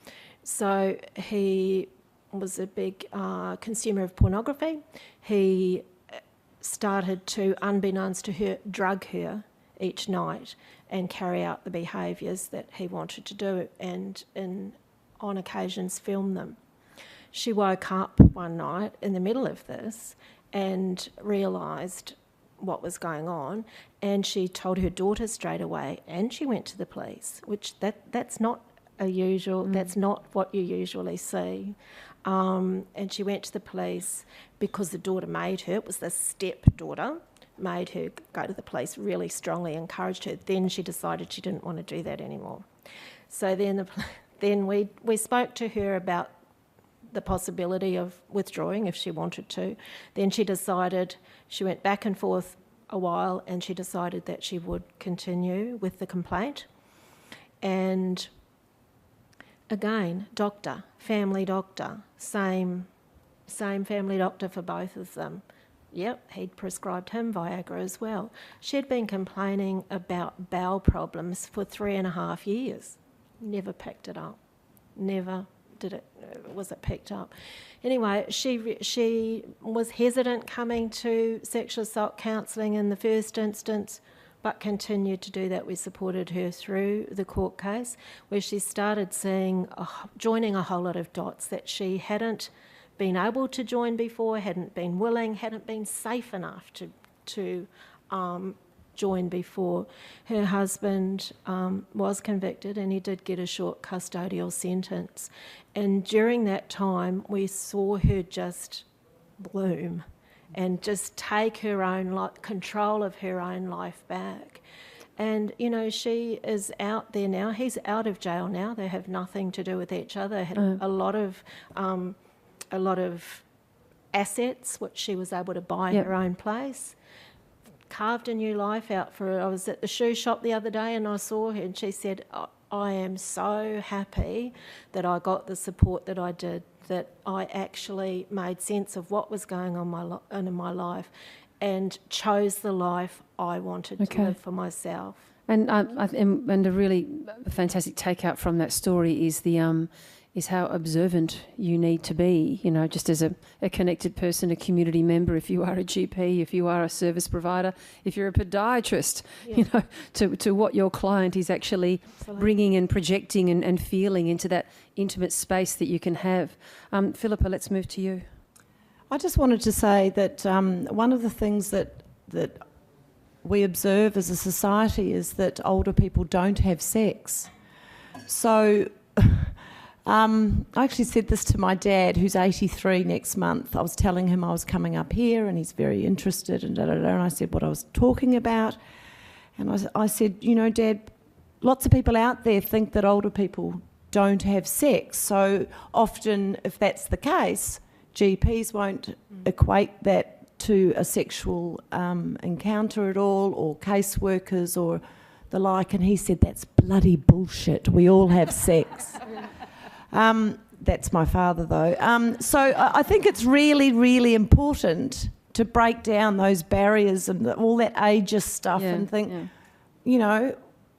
So he was a big consumer of pornography. He started to, unbeknownst to her, drug her each night and carry out the behaviours that he wanted to do, and on occasions film them. She woke up one night in the middle of this and realised what was going on, and she told her daughter straight away, and she went to the police, which that's not a usual, that's not what you usually see. And she went to the police because the daughter made her, it was the stepdaughter, made her go to the police, really strongly encouraged her. Then she decided she didn't want to do that anymore. So then we spoke to her about the possibility of withdrawing if she wanted to. Then she decided, she went back and forth a while, and she decided that she would continue with the complaint. And again, doctor, family doctor, same family doctor for both of them. Yep, he'd prescribed him Viagra as well. She'd been complaining about bowel problems for 3.5 years. Never picked it up. Never was it picked up? Anyway, she was hesitant coming to sexual assault counselling in the first instance, but continued to do that. We supported her through the court case, where she started joining a whole lot of dots that she hadn't been able to join before, hadn't been willing, hadn't been safe enough to join before. Her husband was convicted, and he did get a short custodial sentence. And during that time, we saw her just bloom and just take her own control of her own life back. And, you know, she is out there now. He's out of jail now. They have nothing to do with each other. They had a lot of assets, which she was able to buy her own place. Carved a new life out for her. I was at the shoe shop the other day and I saw her, and she said, I am so happy that I got the support that I did, that I actually made sense of what was going on in my life and chose the life I wanted to live for myself. And a really fantastic takeout from that story is how observant you need to be, you know, just as a connected person, a community member, if you are a GP, if you are a service provider, if you're a podiatrist, you know, to what your client is actually bringing and projecting and feeling into that intimate space that you can have. Phillipa, let's move to you. I just wanted to say that one of the things that we observe as a society is that older people don't have sex. So I actually said this to my dad, who's 83 next month. I was telling him I was coming up here and he's very interested and and I said what I was talking about. And I said, you know, Dad, lots of people out there think that older people don't have sex. So often, if that's the case, GPs won't equate that to a sexual encounter at all, or caseworkers or the like. And he said, that's bloody bullshit. We all have sex. That's my father, though. So I think it's really, really important to break down those barriers and all that ageist stuff and think, you know,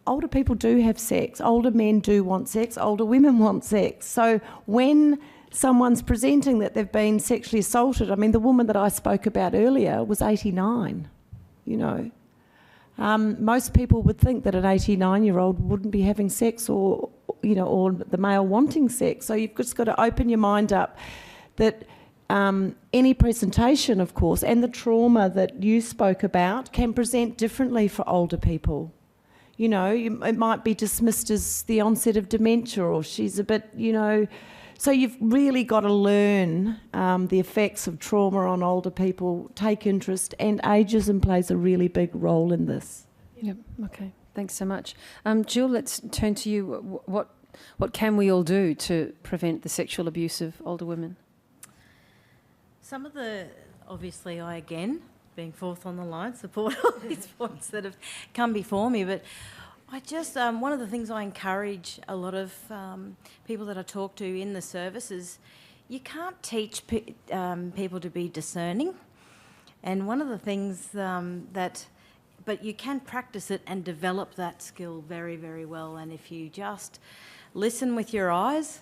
older people do have sex. Older men do want sex. Older women want sex. So when someone's presenting that they've been sexually assaulted, I mean, the woman that I spoke about earlier was 89, you know. Most people would think that an 89-year-old wouldn't be having sex, or, you know, or the male wanting sex. So you've just got to open your mind up that any presentation, of course, and the trauma that you spoke about can present differently for older people. You know, it might be dismissed as the onset of dementia, or she's a bit, you know. So you've really got to learn the effects of trauma on older people, take interest, and ageism plays a really big role in this. Yep, okay. Thanks so much. Jill, let's turn to you. What can we all do to prevent the sexual abuse of older women? Some of the, obviously I again, being fourth on the line, support all these points that have come before me, but I just, one of the things I encourage a lot of people that I talk to in the service is you can't teach people to be discerning, and one of the things but you can practice it and develop that skill very, very well. And if you just listen with your eyes,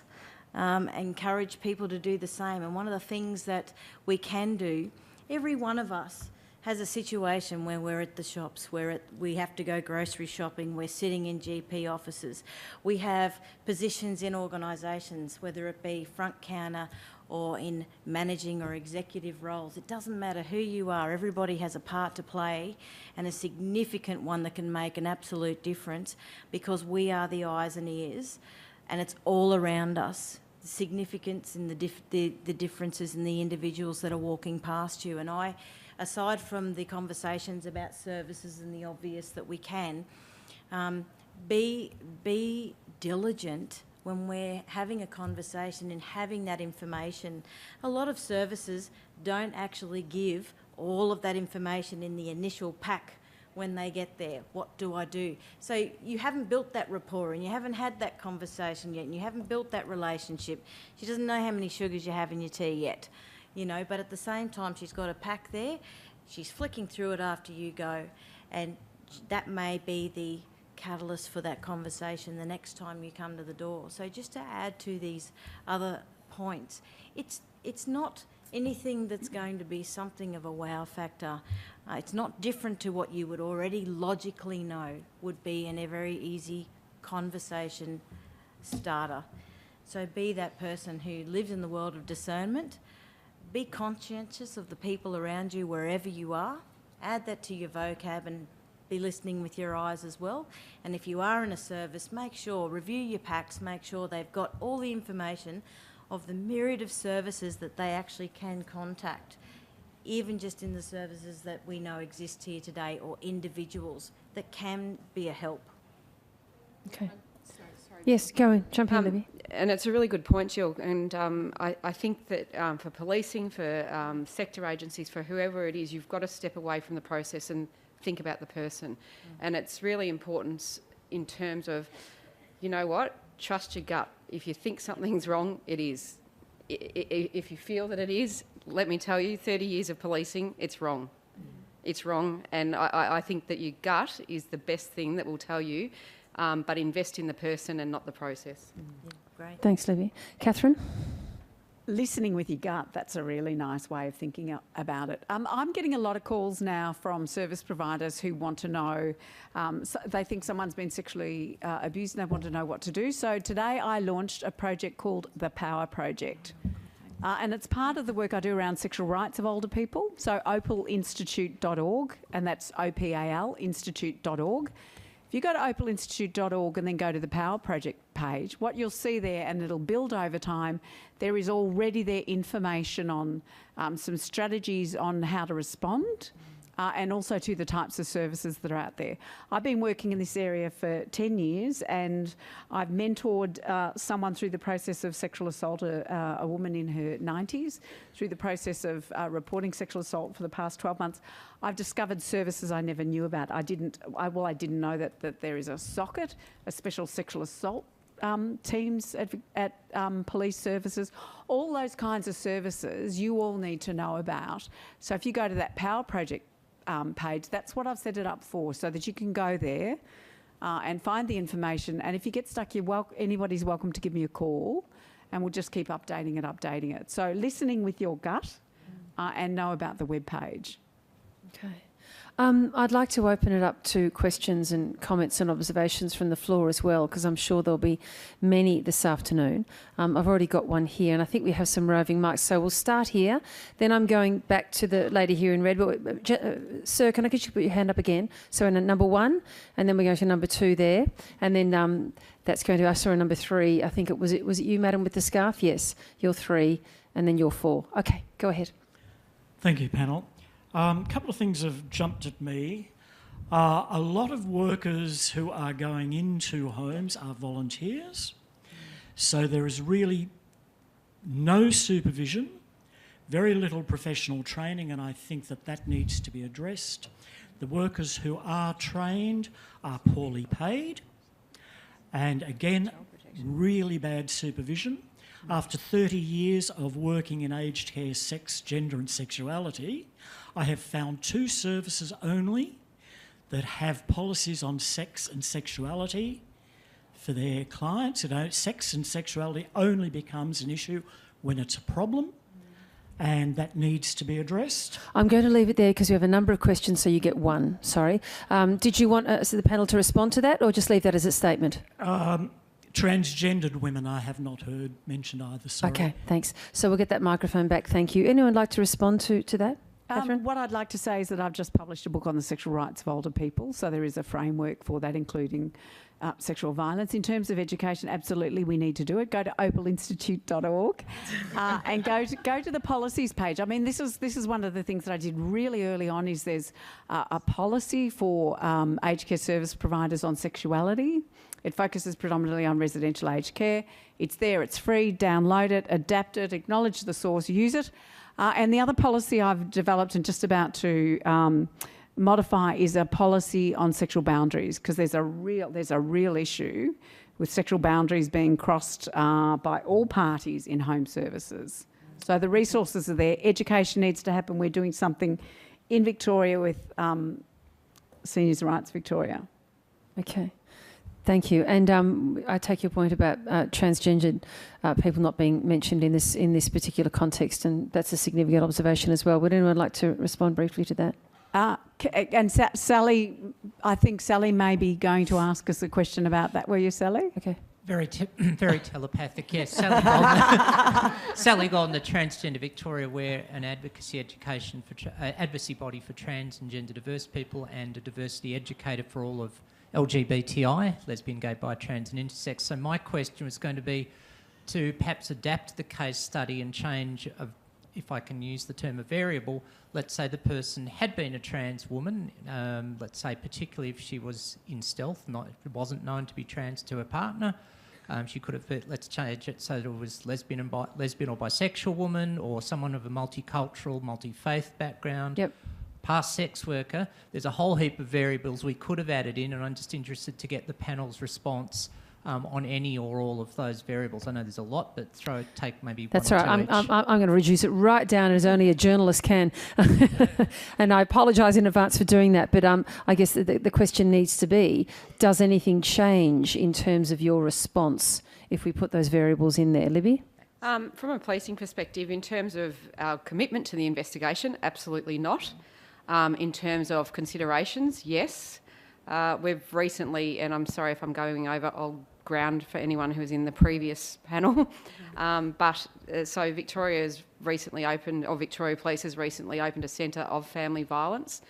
encourage people to do the same. And one of the things that we can do, every one of us has a situation where we're at the shops, we have to go grocery shopping, we're sitting in GP offices, we have positions in organisations, whether it be front counter or in managing or executive roles. It doesn't matter who you are, everybody has a part to play, and a significant one that can make an absolute difference, because we are the eyes and ears, and it's all around us. The significance in the differences in the individuals that are walking past you. And I, aside from the conversations about services and the obvious that we can, be diligent when we're having a conversation and having that information. A lot of services don't actually give all of that information in the initial pack when they get there. What do I do? So you haven't built that rapport and you haven't had that conversation yet and you haven't built that relationship. She doesn't know how many sugars you have in your tea yet, you know, but at the same time she's got a pack there. She's flicking through it after you go, and that may be catalyst for that conversation the next time you come to the door. So just to add to these other points, it's not anything that's going to be something of a wow factor. It's not different to what you would already logically know would be in a very easy conversation starter. So be that person who lives in the world of discernment. Be conscientious of the people around you wherever you are. Add that to your vocab and be listening with your eyes as well. And if you are in a service, make sure, review your packs, make sure they've got all the information of the myriad of services that they actually can contact, even just in the services that we know exist here today, or individuals that can be a help. Okay. Yes, go on, jump in, Libby. And it's a really good point, Jill. And I think that for policing, for sector agencies, for whoever it is, you've got to step away from the process and think about the person. And it's really important in terms of, you know what, trust your gut. If you think something's wrong, it is. If you feel that it is, let me tell you, 30 years of policing, it's wrong. It's wrong. And I think that your gut is the best thing that will tell you, but invest in the person and not the process. Yeah, great. Thanks, Libby. Catherine? Listening with your gut, that's a really nice way of thinking about it. I'm getting a lot of calls now from service providers who want to know, they think someone's been sexually abused and they want to know what to do. So today I launched a project called the Power Project. And it's part of the work I do around sexual rights of older people. So opalinstitute.org, and that's OPAL, institute.org. If you go to opalinstitute.org and then go to the Power Project page, what you'll see there, and it'll build over time, there is already there information on some strategies on how to respond and also to the types of services that are out there. I've been working in this area for 10 years and I've mentored someone through the process of sexual assault, a woman in her 90s, through the process of reporting sexual assault for the past 12 months. I've discovered services I never knew about. I didn't know that there is a socket, a special sexual assault teams at police services. All those kinds of services you all need to know about. So if you go to that Power Project page, that's what I've set it up for, so that you can go there and find the information. And if you get stuck, anybody's welcome to give me a call and we'll just keep updating it. So listening with your gut and know about the web page. Okay. I'd like to open it up to questions and comments and observations from the floor as well, because I'm sure there'll be many this afternoon. I've already got one here, and I think we have some roving mics. So we'll start here. Then I'm going back to the lady here in red. Sir, can I get you to put your hand up again? So in number 1, and then we're going to number 2 there, and then that's going to, I saw a number 3. I think was it you, madam, with the scarf? Yes, you're 3, and then you're 4. Okay, go ahead. Thank you, panel. A couple of things have jumped at me. A lot of workers who are going into homes are volunteers, so there is really no supervision, very little professional training, and I think that needs to be addressed. The workers who are trained are poorly paid, and again, really bad supervision. After 30 years of working in aged care, sex, gender and sexuality, I have found 2 services only that have policies on sex and sexuality for their clients. Sex and sexuality only becomes an issue when it's a problem, and that needs to be addressed. I'm going to leave it there because we have a number of questions, so you get 1. Sorry. Did you want the panel to respond to that, or just leave that as a statement? Transgendered women I have not heard mentioned either, sorry. Okay, thanks. So we'll get that microphone back, thank you. Anyone like to respond to that? What I'd like to say is that I've just published a book on the sexual rights of older people, so there is a framework for that, including sexual violence. In terms of education, absolutely we need to do it. Go to opalinstitute.org and go to the policies page. I mean, this is one of the things that I did really early on, is there's a policy for aged care service providers on sexuality. It focuses predominantly on residential aged care. It's there, it's free, download it, adapt it, acknowledge the source, use it. And the other policy I've developed and just about to modify is a policy on sexual boundaries, because there's a real issue with sexual boundaries being crossed by all parties in home services. So the resources are there. Education needs to happen. We're doing something in Victoria with Seniors' Rights Victoria. Okay. Thank you. And I take your point about transgendered people not being mentioned in this particular context, and that's a significant observation as well. Would anyone like to respond briefly to that? Sally, I think Sally may be going to ask us a question about that. Were you, Sally? Okay. Very telepathic, yes. Sally Golden, the Transgender Victoria. We're an advocacy education for advocacy body for trans and gender diverse people, and a diversity educator for all of LGBTI, lesbian, gay, bi, trans and intersex. So my question was going to be to perhaps adapt the case study and change, if I can use the term, a variable. Let's say the person had been a trans woman, let's say particularly if she was in stealth, wasn't known to be trans to her partner. She could have, let's change it so that it was lesbian or bisexual woman, or someone of a multicultural, multi-faith background. Yep. Past sex worker. There's a whole heap of variables we could have added in, and I'm just interested to get the panel's response on any or all of those variables. I know there's a lot, but take maybe That's one all right. or two each. I'm going to reduce it right down as only a journalist can. And I apologise in advance for doing that. But I guess the question needs to be, does anything change in terms of your response if we put those variables in there? Libby? From a policing perspective, in terms of our commitment to the investigation, absolutely not. In terms of considerations, yes. We've recently, and I'm sorry if I'm going over old ground for anyone who was in the previous panel, so Victoria's recently opened, or Victoria Police has recently opened a centre of family violence,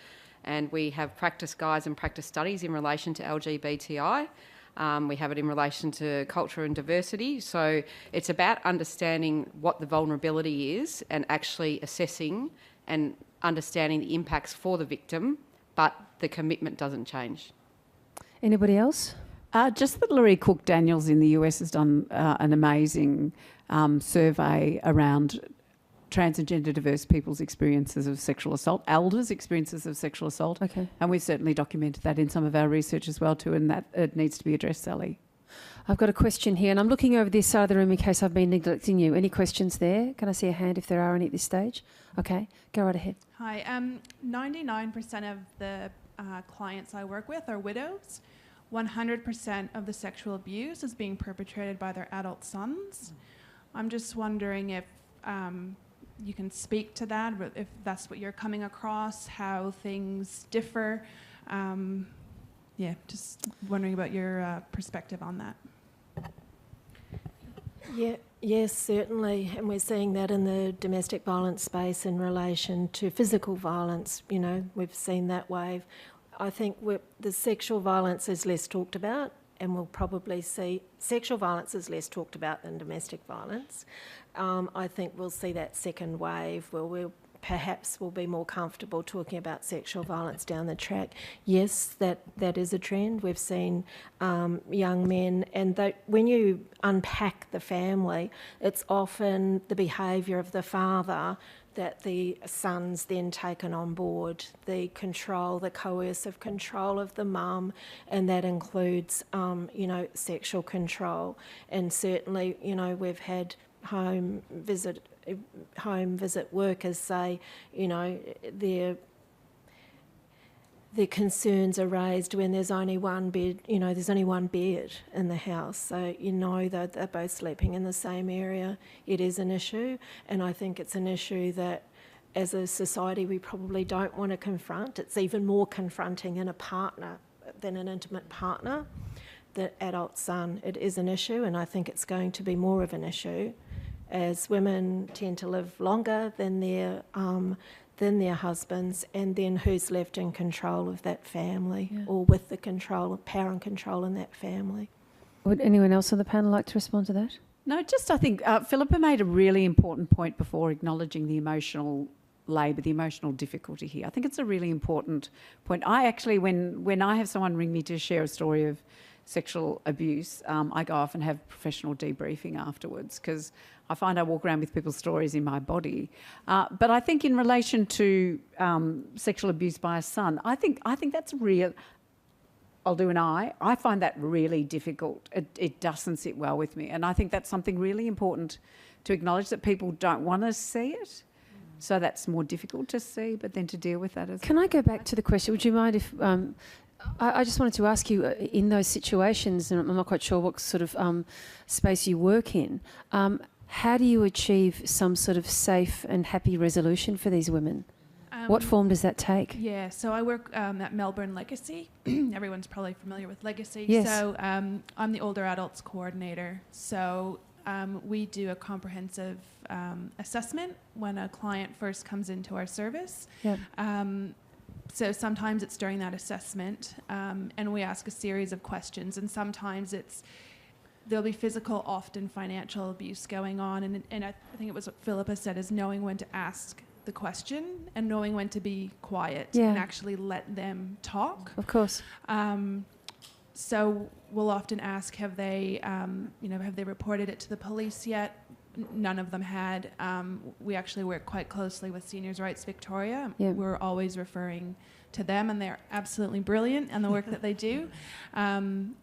and we have practice guides and practice studies in relation to LGBTI. We have it in relation to culture and diversity. So it's about understanding what the vulnerability is and actually assessing and understanding the impacts for the victim, but the commitment doesn't change. Anybody else? Just that Laurie Cook Daniels in the US has done an amazing survey around trans and gender diverse people's experiences of sexual assault, elders' experiences of sexual assault. Okay. And we've certainly documented that in some of our research as well too, and that it needs to be addressed, Sally. I've got a question here, and I'm looking over this side of the room in case I've been neglecting you. Any questions there? Can I see a hand if there are any at this stage? Okay, go right ahead. Hi. 99% of the clients I work with are widows. 100% of the sexual abuse is being perpetrated by their adult sons. I'm just wondering if you can speak to that, if that's what you're coming across, how things differ. Just wondering about your perspective on that. Yes, certainly, and we're seeing that in the domestic violence space in relation to physical violence. You know, we've seen that wave. I think the sexual violence is less talked about, and we'll probably see sexual violence is less talked about than domestic violence. I think we'll see that second wave where we'll be more comfortable talking about sexual violence down the track. Yes, that is a trend. We've seen young men, and when you unpack the family, it's often the behaviour of the father that the son's then taken on board, the coercive control of the mum, and that includes, sexual control. And certainly, we've had home visit workers say, their concerns are raised when there's only one bed, there's only one bed in the house. So that they're both sleeping in the same area. It is an issue, and I think it's an issue that as a society we probably don't want to confront. It's even more confronting in a partner than an intimate partner. The adult son, it is an issue, and I think it's going to be more of an issue as women tend to live longer than their husbands, and then who's left in control of that family, or with the power and control in that family. Would anyone else on the panel like to respond to that? No, I think Phillipa made a really important point before, acknowledging the emotional labour, the emotional difficulty here. I think it's a really important point. I actually, when I have someone ring me to share a story of sexual abuse, I go off and have professional debriefing afterwards, because I find I walk around with people's stories in my body. But I think in relation to sexual abuse by a son, I think that's real. I'll do an I find that really difficult. It doesn't sit well with me. And I think that's something really important to acknowledge, that people don't want to see it. So that's more difficult to see, but then to deal with that as well. Can I go back to the question? Would you mind if I just wanted to ask you, in those situations, and I'm not quite sure what sort of space you work in, how do you achieve some sort of safe and happy resolution for these women? What form does that take? Yeah, so I work at Melbourne Legacy. Everyone's probably familiar with Legacy. Yes. So I'm the older adults coordinator. So we do a comprehensive assessment when a client first comes into our service. Yep. So sometimes it's during that assessment, and we ask a series of questions, and sometimes there'll be physical, often financial abuse going on, and I think it was what Phillipa said, is knowing when to ask the question and knowing when to be quiet and actually let them talk. Of course. So we'll often ask, have they reported it to the police yet? None of them had. We actually work quite closely with Seniors' Rights Victoria. Yeah. We're always referring to them, and they're absolutely brilliant in the work that they do. And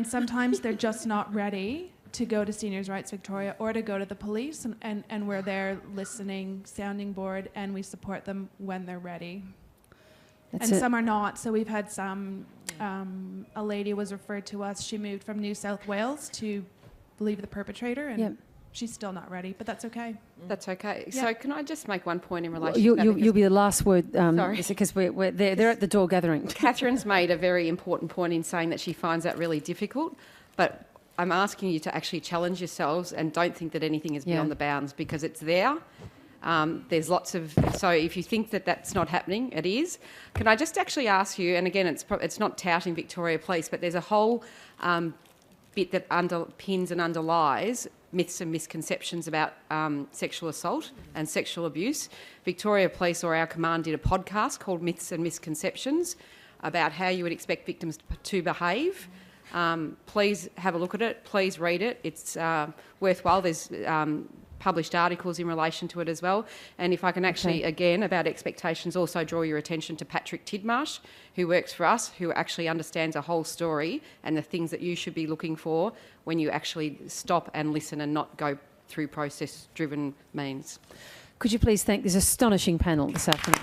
sometimes they're just not ready to go to Seniors' Rights Victoria or to go to the police, and we're there listening, sounding board, and we support them when they're ready. That's and it. some are not. So we've had some, a lady was referred to us, she moved from New South Wales to believe the perpetrator, and she's still not ready, but that's okay. That's okay. Yeah. So can I just make one point in relation You'll, to that? you'll, Because you'll be the last word, Sorry. because they're at the door gathering. Catherine's made a very important point in saying that she finds that really difficult, but I'm asking you to actually challenge yourselves and don't think that anything is beyond the bounds, because it's there. There's lots of... So if you think that that's not happening, it is. Can I just actually ask you, and again, it's not touting Victoria Police, but there's a whole bit that underpins and underlies myths and misconceptions about sexual assault and sexual abuse. Victoria Police, or our command, did a podcast called Myths and Misconceptions about how you would expect victims to behave. Please have a look at it. Please read it. It's worthwhile. There's published articles in relation to it as well. And if I can actually, again, about expectations, also draw your attention to Patrick Tidmarsh, who works for us, who actually understands a whole story and the things that you should be looking for when you actually stop and listen and not go through process-driven means. Could you please thank this astonishing panel this afternoon?